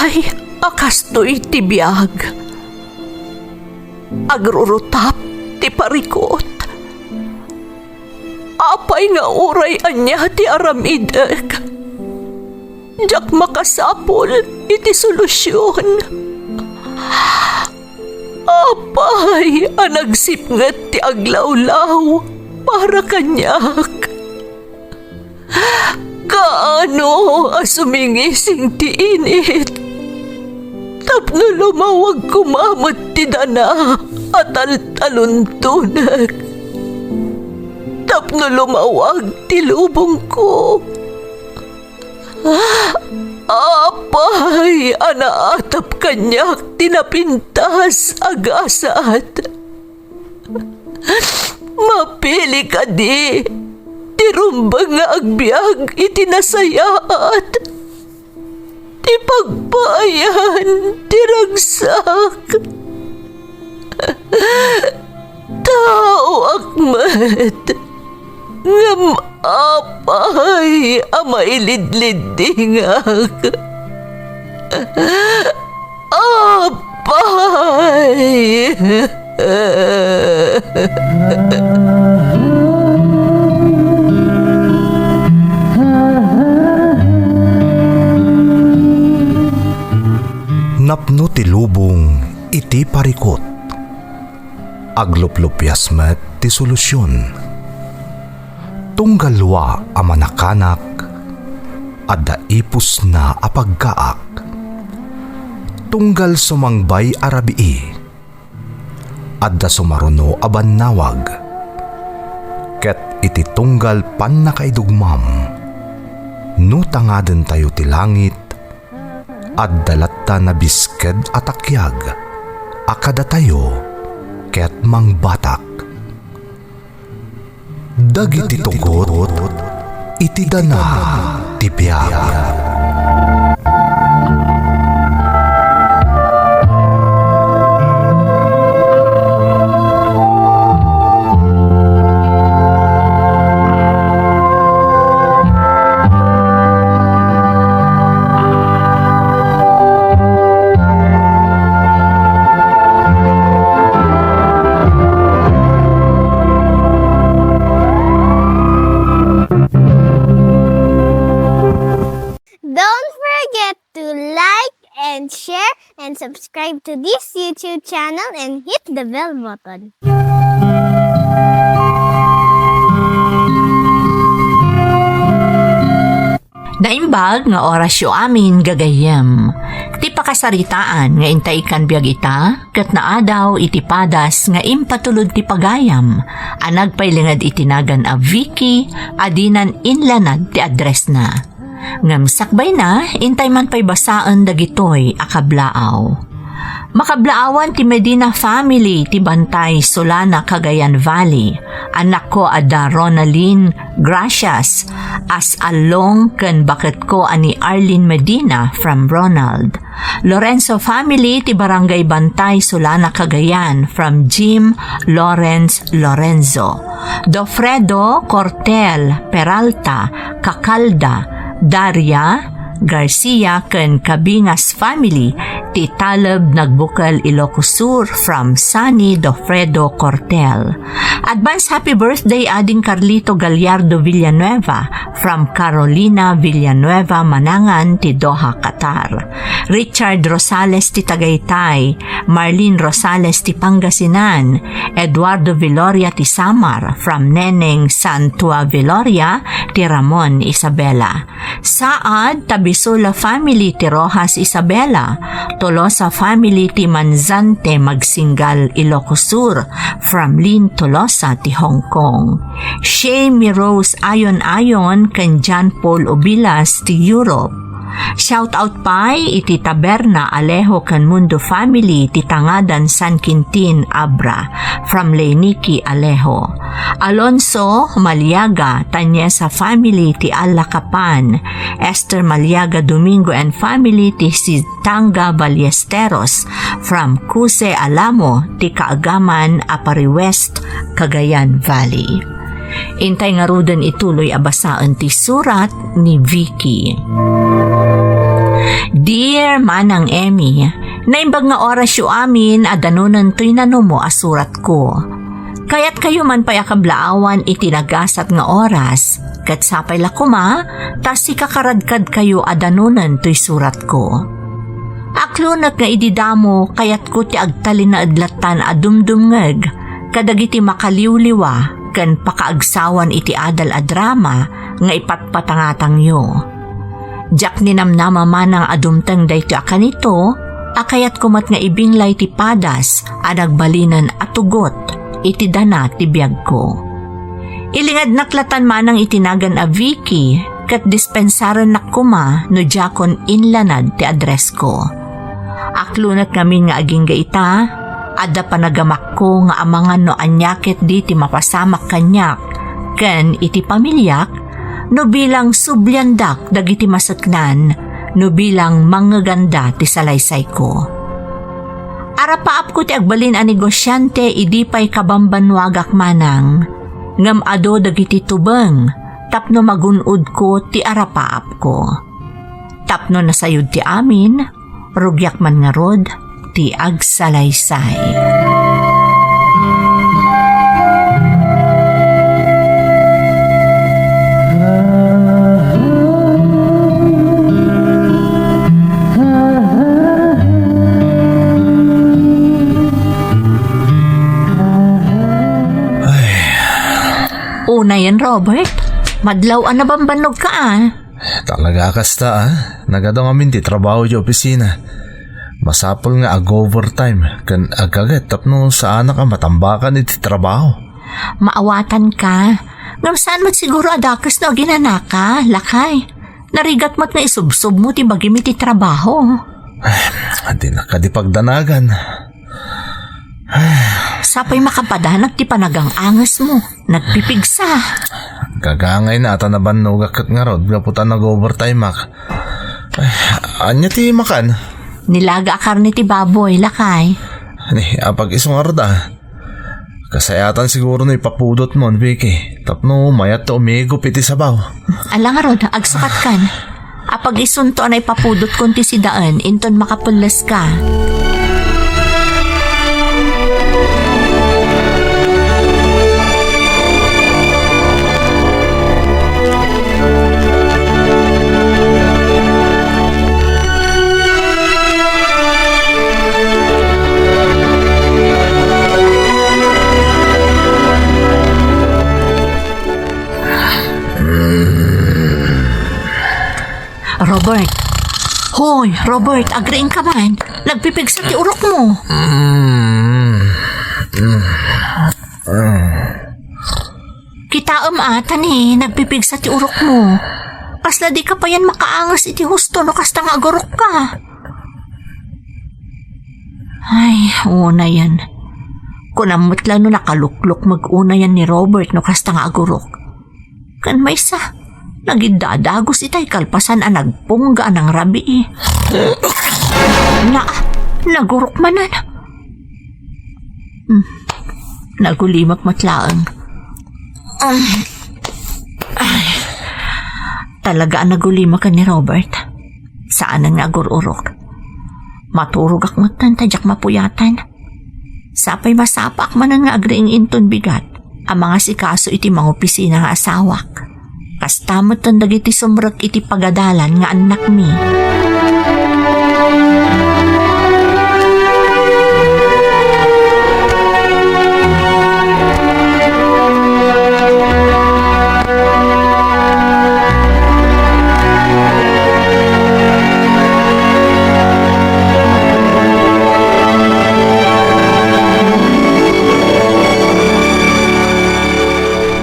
Apay, akastoy ti biyag. Agrurutap ti parikot. Apay nga uray anya ti aramidek. Jak makasapol iti solusyon. Apay, anagsipnget ti aglawlaw para kanyak. Kaano asumingising ti init? Tapno lumawag kumamot ti dana at taluntunak. Tapno lumawag ti lubong ko. Apay, anaatap kanyak tinapintas agasat. Mapili ka di, tirumbang nga agbyag itinasayaat. Ti pagbayan, tiragsak. Tao akmat, ngam apay, amailidlidingak. Apay. Napno ti lubong iti parikot. Agluplupyas met ti solusyon. Tunggalwa a manakanak, adda ipus na apagkaak. Tunggal sumangbay arabii, adda sumaruno a bannawag. Ket iti tunggal pan nakaidugmam, no tangaden tayo ti langit, adda latta na bisked atakyag, akada tayo ket mangbatak. Dagiti tugot, iti dana ti biyag. And subscribe to this YouTube channel and hit the bell button. Naimbag nga orasyo amin gagayem. Ti pakasaritaan nga intay kan biag ita, ket naadaw iti padas nga impatulod ti pagayam. Anag pailingad itinagan a Vicky, adinan inlanad ti address na. Ngam sakbay na, intay man pa'y basaan dagitoy akablaaw. Makablaawan ti Medina family ti Bantay, Solana, Cagayan Valley. Anak ko ada Ronaline Gracias as along ken bakit ko ani Arlene Medina from Ronald. Lorenzo family ti Barangay Bantay, Solana, Cagayan from Jim Lawrence Lorenzo. Dofredo Cortel Peralta Cacalda Daria Garcia ken Cabingas family ti Taleb Nagbukal Ilocos Sur from Sunny Dofredo Cortel. Advance happy birthday ading Carlito Gallardo Villanueva from Carolina Villanueva Manangan ti Doha, Qatar. Richard Rosales ti Tagaytay, Marlene Rosales ti Pangasinan, Eduardo Viloria ti Samar from Neneng Santua Viloria ti Ramon Isabela. Saad Tabisula family ti Rojas Isabela, Tolosa family ti Manzante Magsingal Ilocos Sur from Lynn Tolosa ti Hong Kong. Shamie Rose Ayon ken John Paul Obilas ti Europe. Shout out pa iti Taberna Alejo ken Mundo family ti Tangadan San Quintin Abra from Leyniki Alejo. Alonso Maliaga Tanyesa family ti Alacapan. Esther Maliaga Domingo and family ti Sitanga Ballesteros from Cuse Alamo ti Kaagaman Apari West, Cagayan Valley. Intay nga ruden ituloy abasaan ti surat ni Vicky. Dear Manang Emmy, naimbag nga oras yu amin adanunan to'y nanumo asurat ko. Kaya't kayo man pa'y akablaawan itinagasat nga oras, kat sapay lakuma, tas ikakaradkad kayo adanunan to'y surat ko. Aklunat nga ididamo kayat ko ti agtalin na adlatan adumdumngeg, kadagiti makaliwliwa, kan pakaagsawan iti adal a drama nga ipatpatangatang yo. Jak ninamnama manang adumtang dayto akanito, akayat kumat nga ibinglay ti padas a nagbalinan atugot iti dana ti biyag ko. Ilingad naklatan manang itinagan a Vicky kat dispensaran nakuma no jakon inlanad ti address ko. Aklunat kami nga aging gaita, ada panagamak ko nga amangan no anyakit di ti mapasamak kanyak, ken iti pamilyak, no bilang subyandak dagiti masaknan, no bilang manggaganda ti salaysay ko. Arapaap ko ti agbalin a negosyante idi pa'y kabambanwagak manang, ngam ado dagiti tubeng, tapno magunod ko ti arapaap ko. Tapno nasayod ti amin, rugyak man nga rod, ti agsalaysay. Una yan, Robert. Madlaw na bambanog ka Talaga kasta Nagadong amin ti trabaho di opisina. Masapol nga ag-overtime kan agagat tapno saan ka matambakan iti trabaho. Maawatan ka. Ngam saan mat siguro adakas na ginanaka, lakay. Narigat mat nga isubsob mo ti bagimi ti trabaho. Hindi na ka di pagdanagan. Sapay makapadanag ti panagang angas mo. Nagpipigsa. Gagangay na ata na banugak kat nga rod. Gaputan nag-overtime ak. Anya ti makan? Nilaga karne ti baboy, lakay. Ani, apag isong arda. Kasayatan siguro na ipapudot mo, Vicky. Tapno, mayat to umigop iti sabaw. Alang rod, agsukat kan. Apag isunto na ipapudot kunti si daan, inton makapulas ka. Robert. Hoy, Robert, agreeing ka man. Nagpipigsa ti urok mo. Kita atan nagpipigsa ti urok mo. Kasla di ka pa yan makaangas iti husto no kasta nga agurok ka. Ay, una yan. Kunamot lang no nakaluklok mag-una yan ni Robert no kasta nga agurok. Kan may sa nagidadagos itay kalpasan ang nagpungga ng rabi nagurok manan. Nagulimak matlaang. Talaga ang nagulimak ka ni Robert. Saan ang nagururok? Maturog ak matan tadyak mapuyatan. Sapay masapak man ang agreeing inton bigat. Ang mga sikaso iti mga opisina nga asawak. Kastamot ang dagiti sumrek iti pagadalan nga anak mi.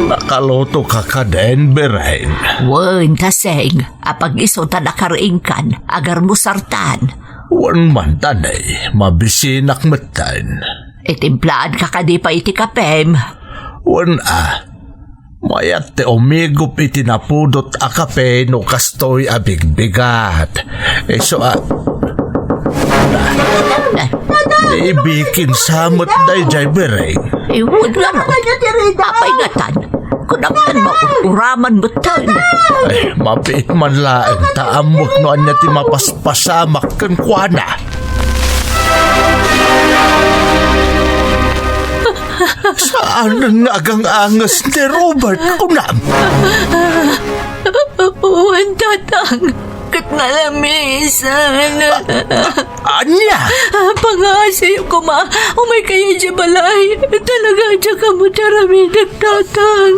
Nakaloto ka ka den, Beren. Wan kaseng, apag iso tanakaringkan, agar musartan. Wan man tanay, mabisinak matan. Itimplaad ka kadi pa iti kapem. Wan mayat te umigop iti napudot a kape no kastoy abigbigat. So ibikin samot day jay, Beren. Iwud nga no, apay gatan. ko naman mauraman mo tan. Ay, mapit man laeng taamot no anya ti mapaspasamak kan kuana. Saan ang agang-angas ni Robert kunam? Uwan, tatang. Kat nalamisan. Anya? Pangasay ko ma. Umay kaya dyan balay. Talaga dyan ka mo taramidag, tatang.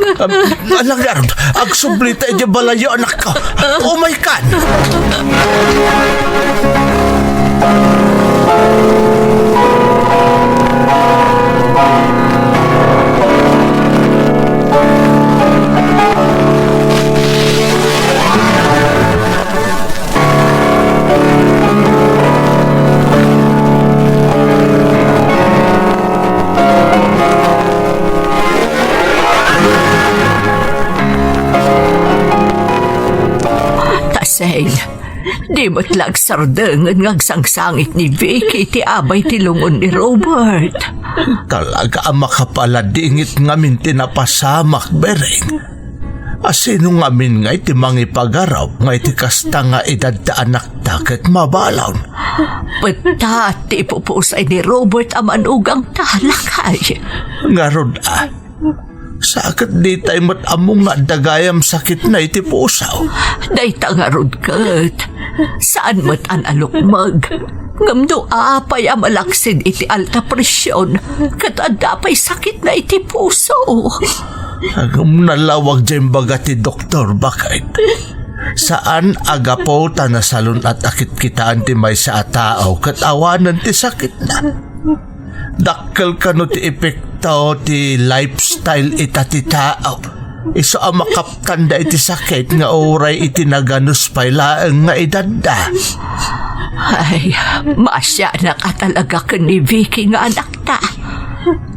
Alang agsublita dyan balayo anak ko. Umay kan. Tasay, di mo't lagsardangan ngagsangsangit ni Vicky ti abay tilungon ni Robert. Talaga ang makapaladingit ngamin tinapasamak bereng. Asino ngamin nga iti mangipagaraw nga iti kasta nga edad ta anak taket mabalaw. Patati pupusay ni Robert ang manugang talakay. Nga rod sakit di tayo mat among nga dagayam sakit na iti pusaw. Day tangarod kat. Saan mo't an alukmag? Ngamdo apay amalaksid iti alta presyon. Kat adapay sakit na iti puso. Agam nalawag dyan baga ti doktor bakit? Saan agapo ta na salon at akit kitaan ti may sa tao kat awanan ti sakit na. Dakkel ka no ti epekto ti lifestyle ita ti tao. Iso ang makapkanda iti sakit nga oray iti naganus pay laeng nga idadda. Ay, masya na ka talaga ka ni Vicky nga anak ta.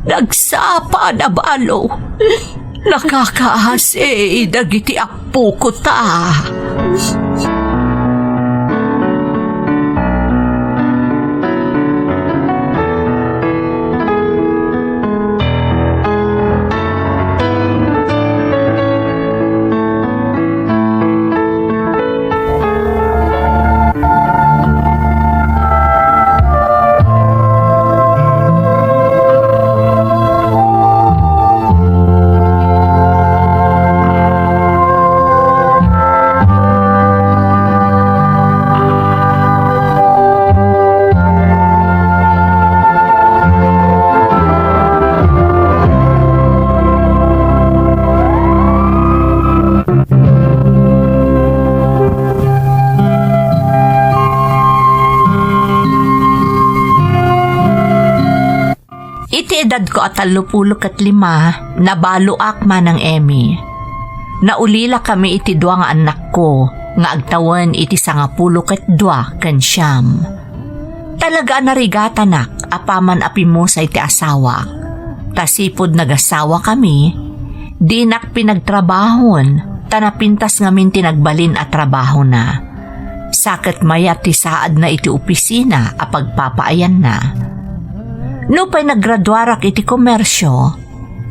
Nagsapa na balo. Nakakaasi dagiti apo ko ta. Edad ko at 35, nabalo akma ng Emmy. Naulila kami iti dua nga anak ko, nga agtawan iti 12 kan siyam. Talaga narigata nak, apaman api mo sa iti asawa. Tasipod nagasawa kami, di nak pinagtrabahon, tanapintas ngamin tinagbalin at trabaho na. Sakit mayat ti saad na iti opisina a pagpapaayan na. No pa'y naggraduarak iti komersyo,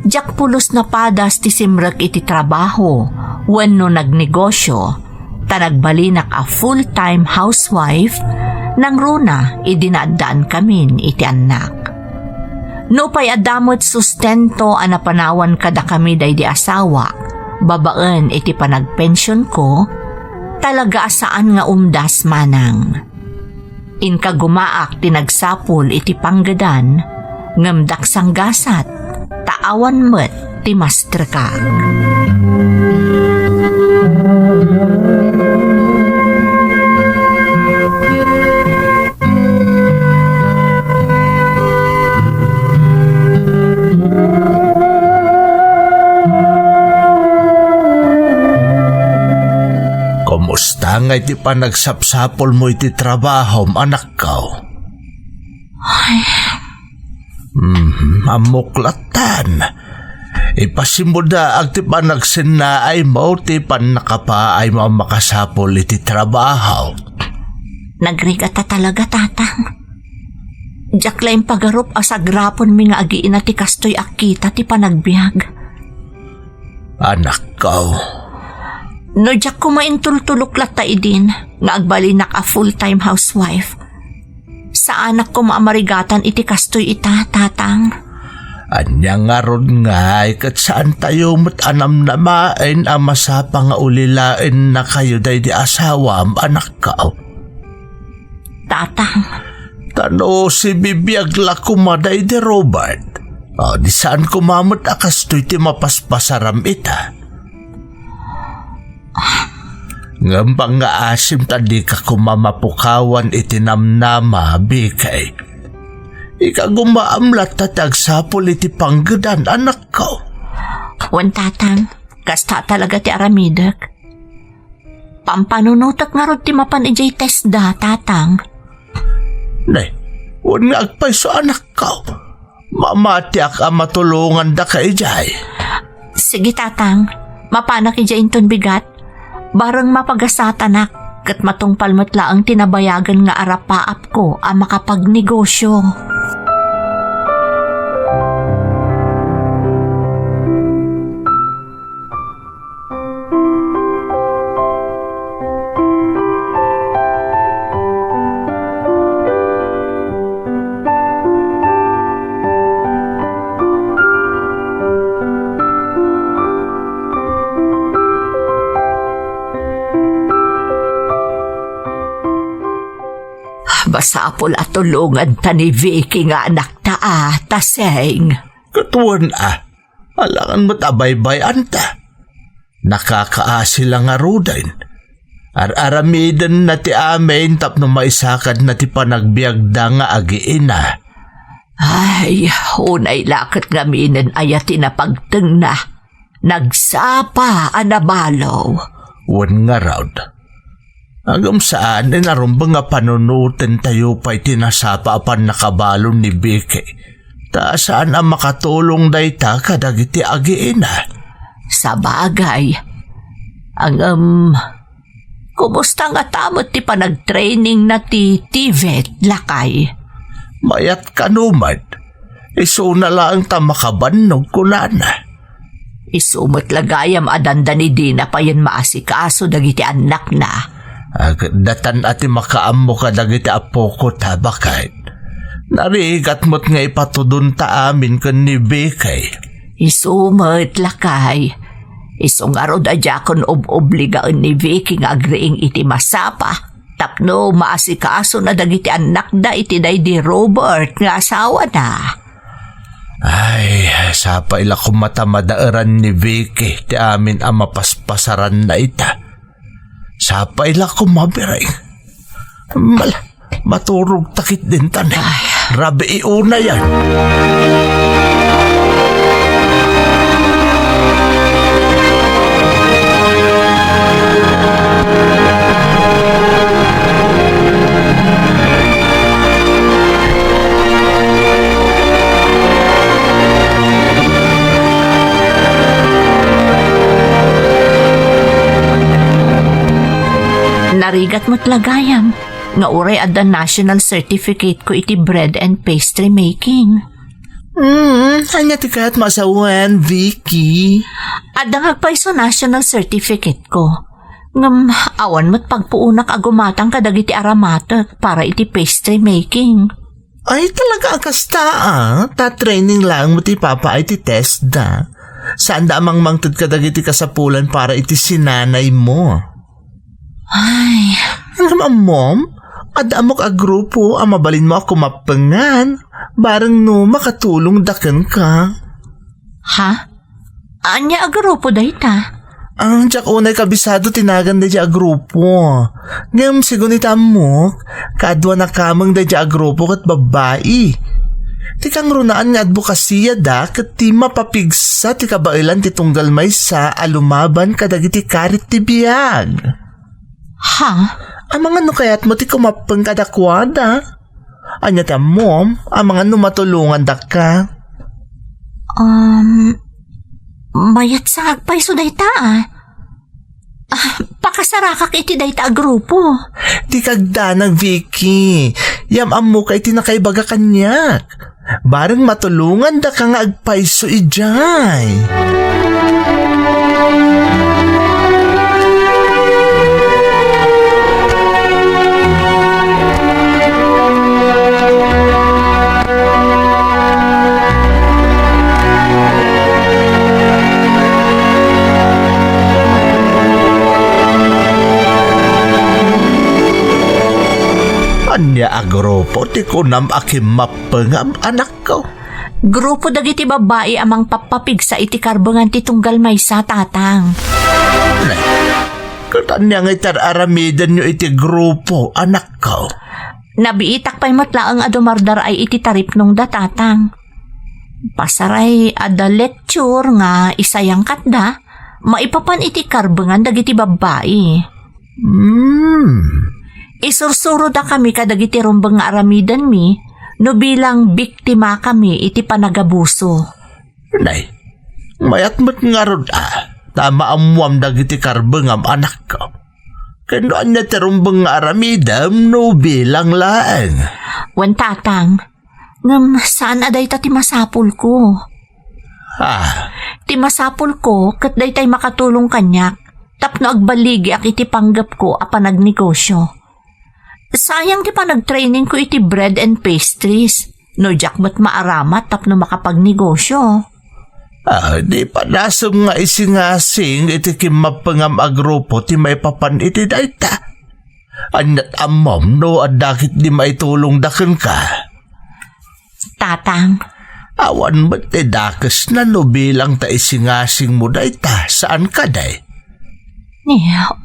jak pulos na padas ti simrek iti trabaho, wenno nagnegosyo, tanagbalinak a full-time housewife, nang runa idinadaan kamin iti anak. No pa'y adamot sustento anapanawan kada kami day di asawa, babaan iti panagpensyon ko, talaga asaan nga umdas manang. Inka gumaak tinagsapol iti panggadan, ngamdak sanggasat, taawan met ti masterkag. Kumusta nga iti panagsapsapol mo iti trabaho, anak ko? Amuklatan. Ipasimuda ang ti panagsinaay mo ti panakapaay mo makasapol iti trabaho. Nagrigata talaga, tatang. Diyak laing pagarup asagrapon mi nga agiina ti kastoy akita ti panagbiag. Anak ko. No jak ko maintultulok latay din nga agbalinak a full-time housewife. Sa anak ko maamarigatan iti kastoy ita, tatang. Anya nga ron nga, kat saan tayo matanam na main ang masapa nga ulilain na kayo day di asawam, anak ko. Tatang, Tano si bibiyag la kumaday di Robert. O, di saan kumamot akas to'y ti mapaspasaram ita. Ngambang nga asim tadi ka kumamapukawan itinamnama, bikay. Ika gumaamlat tatag sapol iti panggadan, anak ko. wan tatang, kasta talaga ti aramidak. Pampanunutak nga ron ti mapan ijay test da, tatang. Nay, wan nga agpay sa anak ko. Mamatiak ang matulungan da ka ijay. Sige, tatang, mapanak ijay inton bigat. Barang mapagastatanak, kat matungpal matla ang tinabayagan nga arapaap ko ang makapagnegosyo. Basta apol at tulungan ta ni Vicky nga anak ta taseng. Katuan alangan mo't abaybay anta. Nakakaasi lang nga rudain. Aramidan na ti amin tapno maisakad na ti panagbiagda nga agiina. Ay, unay lakat nga minen ayat tinapagteng na. Nagsapa anabalaw. Wan nga raud. Agam saan narumbang nga panunutin tayo pa'y tinasapa apan nakabalon ni Vicky. Ta saan ang makatulong day ta kadagiti agiina? Sa bagay, kumusta nga tamot ti panag-training na ti TVET, lakay? Mayat ka numad. Iso na lang ta makabanog kunana. Isumot lagayam adanda ni Dina pa yan maasikaso dagiti anak na. Datan ati makaammo ka dagiti apo ko tabakay. Narigat mo't nga ipatudun ta amin kan ni Bekay. Isumot lakay. Isong arod adya kon obligaan ni Vicky nga agreeng iti masapa. Tapno maasikaso na dagiti anak da iti day di Robert nga asawa na. Ay, sapa ila kumatamadaaran ni Vicky ti amin ang mapaspasaran na ita. Sapa ila kumabiray. Maturog takit din tanay. Rabi iuna yan. Narigat mo't lagayam. Nga uray adda national certificate ko iti bread and pastry making. Hanya ti kaya't masawan, Vicky. Adda ngagpaiso national certificate ko. Ngam awan mo't pagpuunak agumatang kadagiti aramatek para iti pastry making. Ay, talaga ang kasta Ta-training lang mo ti papa ay ti test da. Saan da amang mangtod ka dagiti kasapulan para iti sinanay mo? Ay, Ang mom, adamok a grupo ang mabalin mo ako mapangan. Barang no makatulong dakan ka. ha? Anya agrupo dayta? Ang jak unay kabisado tinagan da a grupo. Ngam sigunita mo, kadwa na kamang da a grupo kat babae. Ti kang runaan nga advokasya da kat ti mapapigsa ti kabailan ti tunggal may sa alumaban kadagiti karit ti biyag. Ha? Ang mga nukayat mo ti kumapang kadakwada. Anya ti mom, ang mga numatulungan da ka. Mayat sa agpaiso dayta Pakasarakak iti dayta agrupo. Ti kagdanag, Vicky. Yamam mo kay tinakaybaga kanyak. Barang matulungan da ka nga agpaiso ijay. Anya agrupo ti kunam akim mapengam anak ko. Grupo dagiti babae amang papapig sa iti karbangan ti tunggal maysa tatang. Katanya nga itar-aramidan nyo iti grupo anak ko. Nabiitak pa'y matlaang adumardar ay iti tarip nung datatang. Pasaray ada lecture nga isayang katda, maipapan iti karbangan dagiti babae. Isursuro da kami kadagiti rumbang nga aramidan mi, no bilang biktima kami iti panagabuso. Nay, mayat mat nga rod tama amuam dagiti karbangam anak ko. Kano anya terumbang nga aramidam no bilang laeng. Wan tatang, ngam saan aday ta ti masapul ko? Ti masapul ko kat day tay makatulong kanyak, tapno agbaligi ak iti panggap ko a panagnegosyo. Sayang ti panagtraining ko iti bread and pastries, no jakmat maaramat tapno makapagnegosyo. Di pa nasong nga isingasing iti kimapangam agrupo ti may papan iti dayta. Anyat amom no adakit di maitulong daken ka. Tatang, Awan mo ti dakas na no bilang ta isingasing mo dayta. Saan ka day?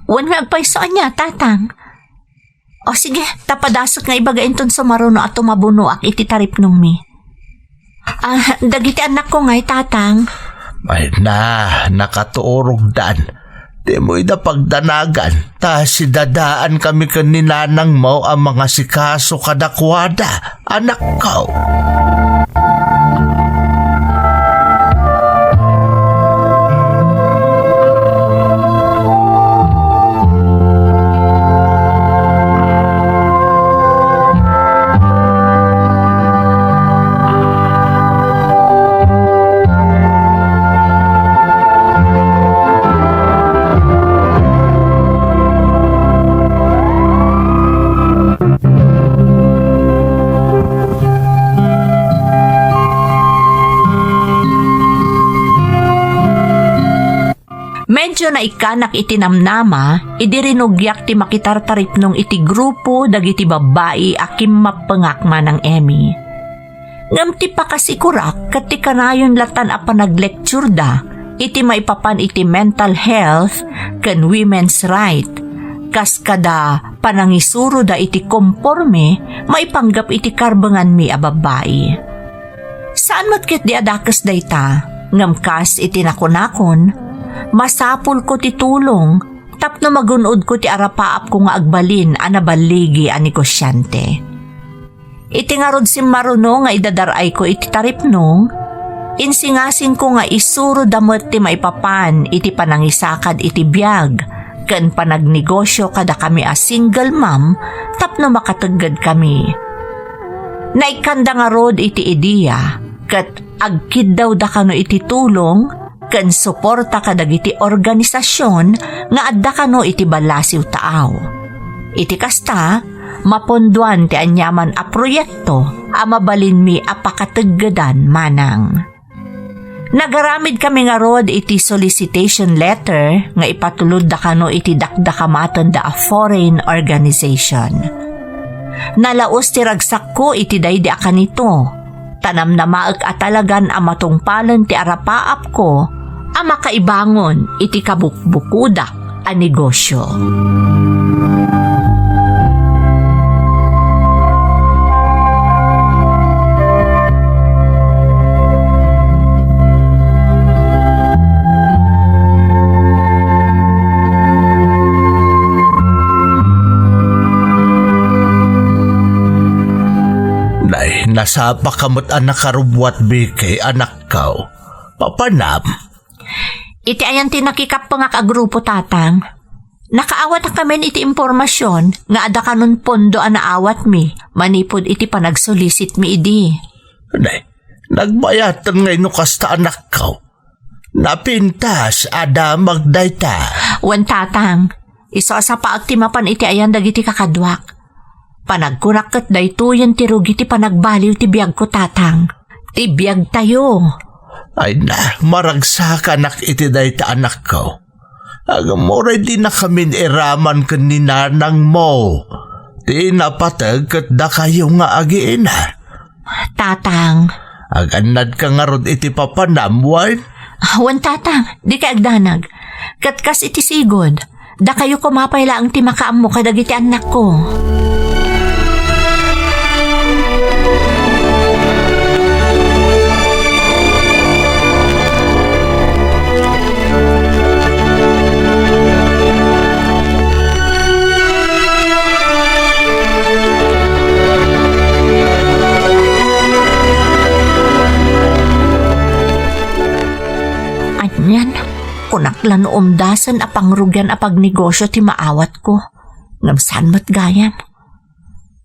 wan nga agpaysaan niya, tatang. O sige, tapadasot nga ibagain ton sumaruno at tumabuno ak iti tarip nung mi. Dagiti anak ko nga'y tatang. Ay nakatuorog dan. Di mo ida pagdanagan. Ta si dadaan kami kaninanang mo ang mga sikaso kadakwada. Anak ko. Medyo na ikanak itinamnama, idirinugyak ti makitartarip nung iti grupo dagiti babae akim mapangakma ng Emmy. Ngam ti pakasikurak kat ti kanayon latan a panaglecture da, iti maipapan iti mental health ken women's right. Kas kada panangisuro da iti komporme, maipanggap iti karbangan mi a babae. Saan matket di adakas dayta, ngam kas iti nakunakon, masapul ko ti tulong, tapno magunod ko ti arapaap ko nga agbalin anabaligi a negosyante. Iti nga rod si maruno nga idadaray ko iti taripnong, insingasing ko nga isuro damot ti maipapan iti panangisakad iti biyag, ken panagnegosyo kada kami a single mom, tapno makatagad kami. Naikanda nga rod iti ideya, ket agkid daw da kano iti tulong, ken suporta kadagiti organisasyon nga adda kano iti balasiw taaw. Iti kasta, maponduan ti anyaman a proyekto a mabalin mi a pakataggadan manang. Nagaramid kami nga rod iti solicitation letter nga ipatulod da kano iti dakdakamaton da a foreign organization. Nalaos ti ragsak ko iti daydi a kanito, tanam na maag atalagan a matungpalan ti arapaap ko a makaibangon iti kabukbukudak a negosyo. Nay, nasapa kamot anak karubwat bikay anak ko. Papanam. Iti ayan tinakikapangak a grupo tatang. Nakaawat na kami iti impormasyon nga ada kanon pondo a naawat mi, manipod iti panagsolicit mi idi. Nay, nagbayatan ngay no kasta anak ko. Napintas ada magdayta. Wan tatang, iso sa paagtimapan iti ayan dagiti kakadwak. Panagkunak kat daytoyan ti rugi ti panagbaliw ti biyag ko tatang. Ti biyag tayo. Ay na, maragsakan nak iti dayta anak ko. Agamoray di na kami iraman kaninanang mo. Di napatag kat da kayo nga agiina. Tatang, Aganad ka nga rod iti papanamwan. wan tatang, di ka agdanag. Katkas iti sigod, da kayo kumapay laang ti makaam mo kadagiti anak ko. Anyan, kunaklan umdasan apang rugyan apag negosyo ti maawat ko. Ngamsan mo't gayam.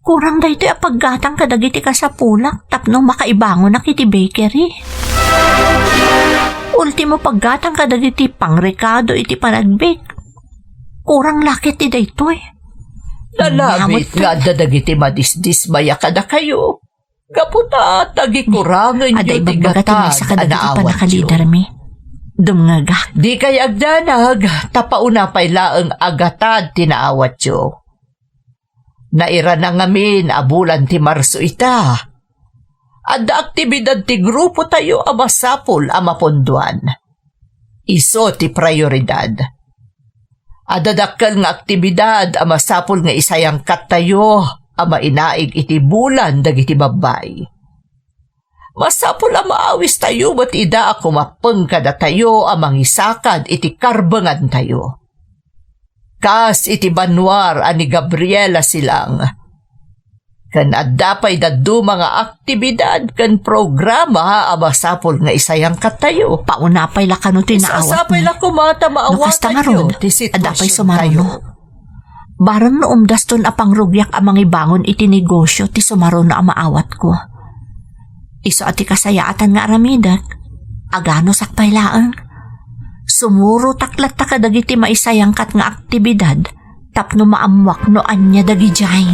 Kurang da ito apaggatang kadagiti ka sa pulak tapno makaibangon na kiti bakery. Ultimo paggatang kadagiti pangrekado iti panagbake. Kurang lakit ti daytoy. Nanabit nga dadagiti madisdismaya kada kayo. Kaputa, tagikurangan nyo Aday ti bagbaga ti may gatan sa kadagiti anaawat panakalidar nyo. mi. Dumngagak. Di kay agdanag, tapauna pa'y laang agatad tinaawat yo. Naira na ngamin abulan ti Marso ita. Adda aktibidad ti grupo tayo amasapol amaponduan. Iso ti prioridad. Adadakkel nga aktibidad amasapol nga isayang kat tayo ama inaig iti bulan dagiti babay. Masapol ang maawis tayo ba't ida ako mapeng kada tayo amang isakad iti karbangan tayo. Kas iti banwar ani Gabriela silang. Kan addapay daddu mga aktibidad kan programa amasapol nga isayang kat tayo. Paunapay la kano tinaawat Isasapay mi. la kumata maawatan Nakasta nga ron, nyo ti sitwasyon adapay tayo. sumaruno. Baron no umdaston apang rugyak amang ibangon iti negosyo ti sumaruno ang maawat ko. Iso ati kasayaatan nga aramidak, agano sakpay laang. Sumuro taklat ta kadagiti maisayang kat nga aktibidad, tapno maamwak no anya dagijay.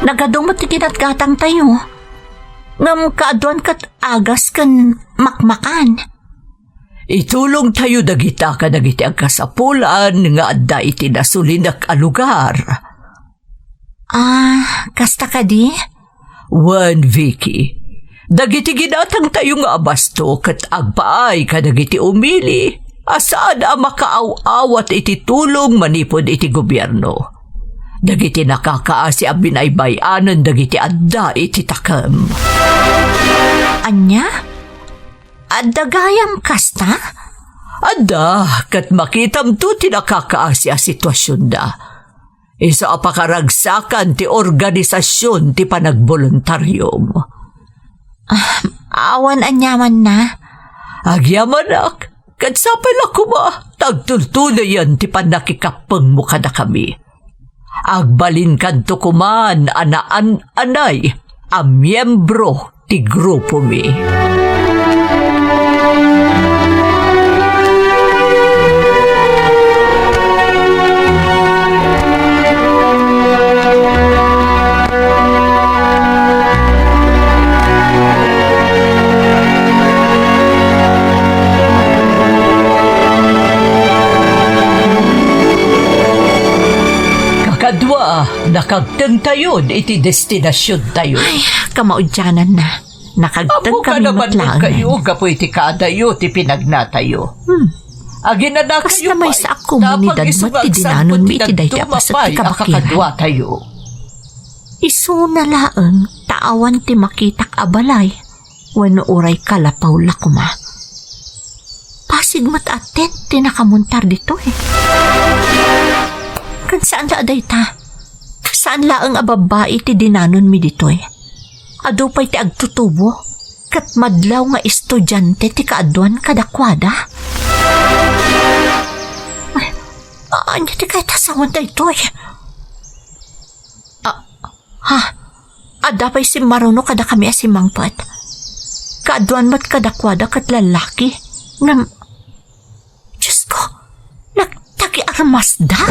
Nagadumot ti kinatgatang tayo. Ngam kaaduan kat agas kan makmakan. Itulong tayo dagita ka dagiti agkasapulan nga adda iti nasulinak a lugar. Kasta ka di? Wan, Vicky. Dagiti ginatang tayo nga abasto kat agpaay ka dagiti umili. Asaan ang makaaw-awat iti tulong manipod iti gobyerno. Dagiti nakakaasi ang binaybayanan dagiti adda iti takam. Anya? Adagayam kasta? Adda, kat makitam to ti nakakaasi a sitwasyon da. Isa apakaragsakan ti organisasyon ti panagboluntaryom. Awan anyaman na. Agyamanak, kat sapay la kuma, tagtultuloyan ti panakikapeng mo kada kami. Agbalin kanto kuman anaan-anay a miyembro ti grupo mi. Kadwa, nakagteng tayo iti destinasyon tayo. Ay, kamaudyanan na. Nakagtag Amo ka kami naman matlaan. kayo, kapoy ti kadayo, ti pinagnatayo. Agin na Kas kayo na may sa komunidad mo, ti dinanon mi, ti dayta pasat ti kabakiran. Akakadwa tayo. Isu na laeng taawan ti makitak abalay. Wano uray kalapaw lakuma. Pasig mat aten ti nakamuntar dito eh. Kan saan da dayta? Saan laeng ababae ti dinanon mi dito eh? Ado pa'y ti agtutubo? Kat madlaw nga estudyante ti kaaduan kadakwada? Ay, anya ti kahit asawan da ito eh? Ada pa'y si Maruno kada kami asimangpat. Kaadwan mat kadakwada kat lalaki. Ngam, Diyos ko, nagtagi-armas da?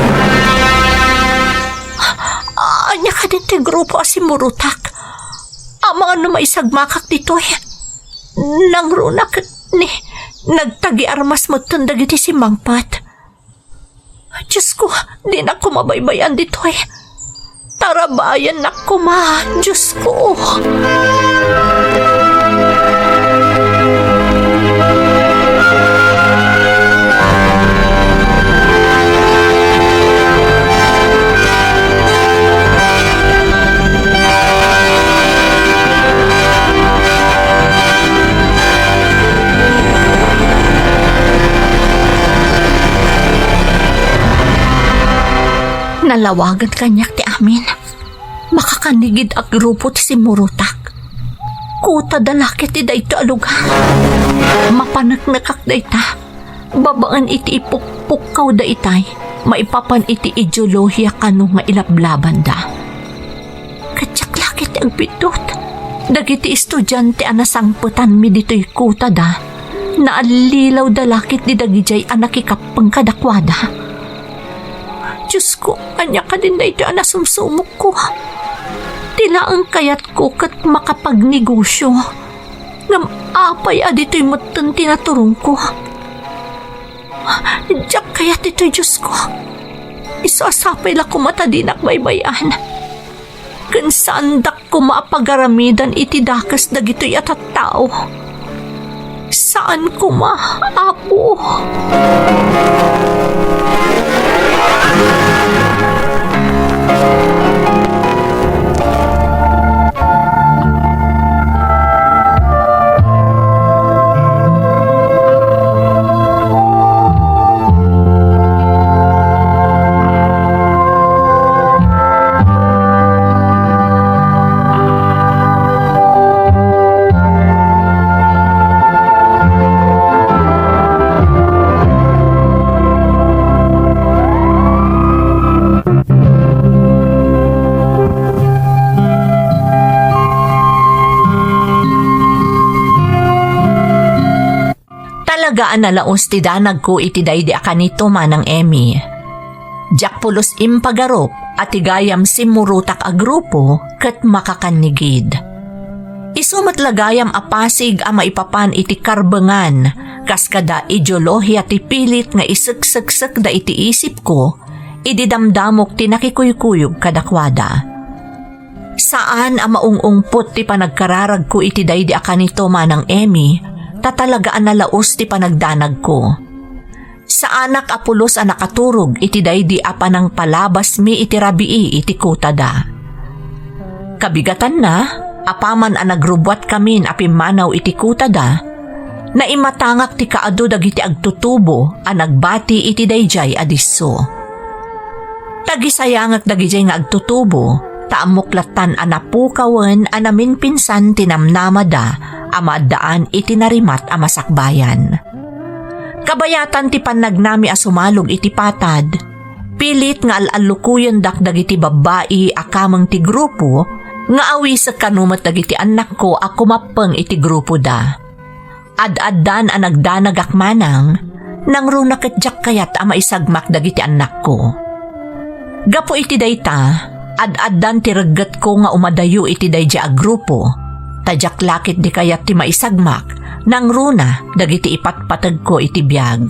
Anya ka din ti grupo si Murutak. Mga may sagmakak dito Nangrunak ni nagtagi-armas mo tundag iti si Mangpat. Diyos ko, di na ko mabaybayan dito Tarabayan na ko Diyos ko. Nalawagan kanyak ti amin. Makakanigid ang grupo ti si Murutak. Kuta dalaki ti dayto alugan. Mapanaknakak dayta. Babaan iti ipukpukaw da itay. Maipapan iti ideolohiya kano nga ilablaban da. Katsak laki ti agpitot. Dagiti estudyante anasangputan mi dito'y kuta da. Naalilaw dalakit di dagijay anakikapang kadakwada. Diyos ko, anya ka din na ito anasumsumok ko. Tila ang kayat ko kat makapagnegosyo. Ngam apay adito'y matan tinaturong ko. Diyak kayat ito'y Diyos ko. Isasapay la ko matadinak baybayan. Kansandak ko maapagaramidan iti dakas dagito'y atatao. Saan ko Apo? Gaan na laos ti danag ko iti daydi akanito manang Emmy. Diyak pulos impagarop at igayam si Murutak a grupo kat makakanigid. Isumat lagayam apasig a maipapan iti karbengan kaskada ideolohiya ti pilit nga isagsagsag da iti isip ko ididamdamok ti nakikuykuyog kadakwada. Saan a maungungpot ti panagkararag ko iti daydi akanito manang Emmy tatalagaan na laos ti panagdanag ko. Sa anak apulos a nakaturog iti daydi apa ng palabas mi iti rabii iti kutada. Kabigatan na, apaman a nagrubwat kamin apimanaw iti kutada, na imatangak ti kaado dagiti agtutubo a nagbati iti dayjay adiso. Tagisayangak dagijay nga agtutubo, taamuklatan a napukawen a namin pinsan tinamnamada amadaan iti narimat a masakbayan. Kabayatan ti pannagnami a sumalog iti patad, pilit nga alalukuyon dakdag iti babae akamang ti grupo nga awi sa kanumat dagiti anak ko a kumapeng iti grupo da. Ad-addan a nagdanagak manang nang runak at kayat a maisagmak dagiti anak ko. Gapo iti dayta, ad-addan ti regget ko nga umadayo iti dayja a grupo. Tadyak lakit di kayat ti maisagmak nang runa dagiti ipatpatag ko iti biyag.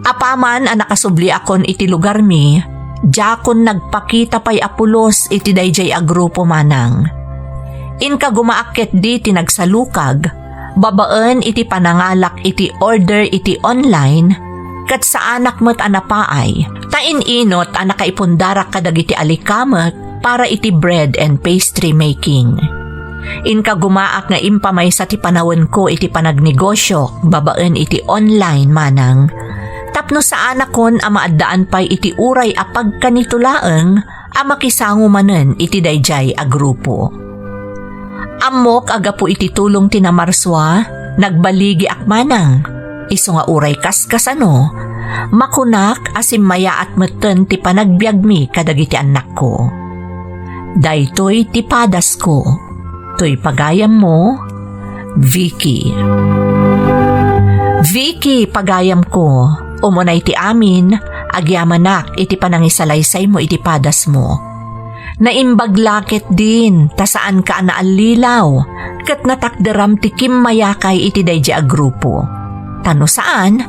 Apaman a nakasubli akon iti lugar mi, jakon nagpakita pay apulos iti dayjay a grupo manang. Inka gumaakit di ti nagsalukag, babaan iti panangalak iti order iti online, kat sa anak mo't anapaay, tain-inot a nakaipundarak kadagiti alikamet para iti bread and pastry making. Inka gumaak nga impamay sa ti panawon ko iti panagnegosyo, babaan iti online manang. Tapno sa anak kon a maaddaan pay iti uray a pagkanitulaeng a makisango manen iti dayjay a grupo. Amok agapo iti tulong ti namarswa, nagbaligi akmanang. Isu nga uray kaskasano, makunak asimmaya at meten ti panagbiagmi kadagiti anak ko. Daytoy ti padas ko. To'y pagayam mo, Vicky. Vicky, pagayam ko, umunay ti amin, agyamanak iti panangisalaysay mo iti padas mo. Naimbaglakit din, ta saan ka naalilaw, kat natakderam ti Kim Mayakay iti daydi a grupo. Tano saan?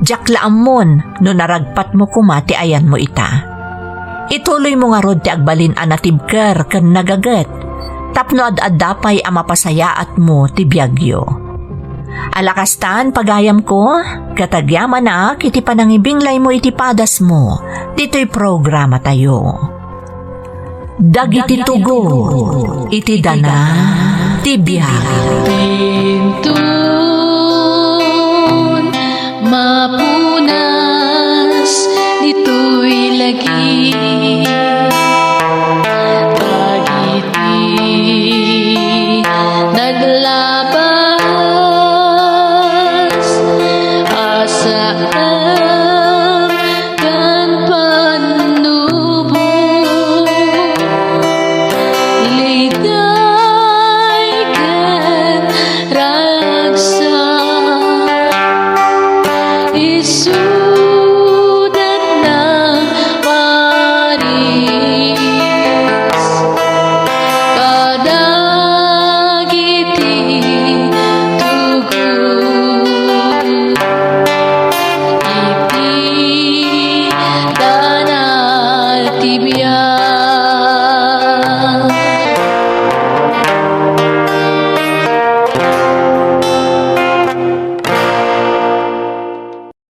Jaklaam mon, no naragpat mo kumati ayan mo ita. Ituloy mo nga rod ti agbalin anatibker ken nagaget. Tapno ad-addapay a mapasayaat mo ti biyagyo. Alakastan pagayam ko, katagyaman na iti panangibinglay mo iti padas mo. Dito'y programa tayo. Dagiti tugo, iti dana, ti biyag. Pintun, mapunas, dito'y lagi. Dagiti nagla